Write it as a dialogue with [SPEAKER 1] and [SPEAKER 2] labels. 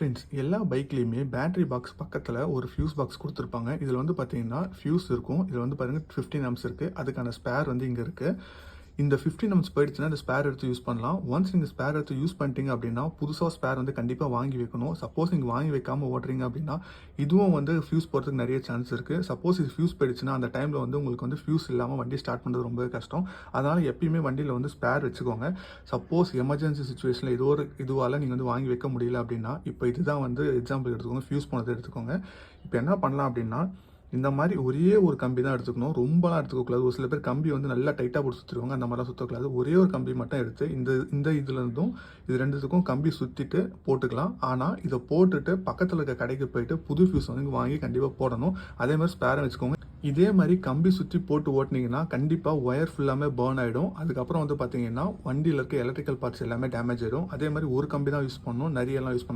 [SPEAKER 1] Friends, எல்லா பைக்லேயுமே battery box பக்கத்தில் ஒரு ஃபியூஸ் பாக்ஸ் கொடுத்துருப்பாங்க. இதில் வந்து பார்த்தீங்கன்னா ஃபியூஸ் இருக்கும். இதில் வந்து பாருங்கள் 15 ஆம்ஸ் இருக்குது. அதுக்கான ஸ்பேர் வந்து இங்கே இருக்குது. இந்த 15 ஆம்ஸ் போயிடுச்சுன்னா இந்த ஸ்பேர் எடுத்து யூஸ் பண்ணலாம். ஒன்ஸ் நீங்கள் ஸ்பேர் எடுத்து யூஸ் பண்ணிட்டீங்க அப்படின்னா புதுசாக ஸ்பேர் வந்து கண்டிப்பாக வாங்கி வைக்கணும். சப்போஸ் நீங்கள் வாங்கி வைக்காமல் ஓட்டுறீங்க அப்படின்னா இதுவும் வந்து ஃபியூஸ் போகிறதுக்கு நிறைய சான்ஸ் இருக்குது. சப்போஸ் இது ஃபியூஸ் போயிடுச்சுன்னா அந்த டைமில் வந்து உங்களுக்கு வந்து ஃபியூஸ் இல்லாமல் வண்டி ஸ்டார்ட் பண்ணுறது ரொம்ப கஷ்டம். அதனால் எப்பயுமே வண்டியில் வந்து ஸ்பேர் வச்சுக்கோங்க. சப்போஸ் எமர்ஜென்சி சுச்சுவேஷனில் ஏதோ ஒரு இதுவால் நீங்கள் வந்து வாங்கி வைக்க முடியல அப்படின்னா, இப்போ இதுதான் வந்து எக்ஸாம்பிள் எடுத்துக்கோங்க. ஃபியூஸ் போனதை எடுத்துக்கோங்க. இப்போ என்ன பண்ணலாம் அப்படின்னா, இந்த மாதிரி ஒரே ஒரு கம்பி தான் எடுத்துக்கணும். ரொம்பலாம் எடுத்துக்கக்கூடாது. ஒரு சில பேர் கம்பி வந்து நல்லா டைட்டாக போட்டு சுற்றிடுவாங்க. அந்த மாதிரிலாம் சுற்றக்கூடாது. ஒரே ஒரு கம்பி மட்டும் எடுத்து இந்த இதுலேருந்தும் இது ரெண்டுத்துக்கும் கம்பி சுற்றிட்டு போட்டுக்கலாம். ஆனால் இதை போட்டுட்டு பக்கத்தில் இருக்க கடைக்கு போயிட்டு புது ஃபியூஸ் வந்து வாங்கி கண்டிப்பாக போடணும். அதே மாதிரி ஸ்பேரை வச்சுக்கோங்க. இதே மாதிரி கம்பி சுற்றி போட்டு ஓட்டினீங்கன்னா கண்டிப்பாக ஒயர் ஃபுல்லாமே பேர்ன் ஆகிடும். அதுக்கப்புறம் வந்து பார்த்தீங்கன்னா வண்டியில் இருக்க எலக்ட்ரிக்கல் பார்ட்ஸ் எல்லாமே டேமேஜ் ஆகிடும். அதே மாதிரி ஒரு கம்பி தான் யூஸ் பண்ணணும். நிறையெல்லாம் யூஸ் பண்ண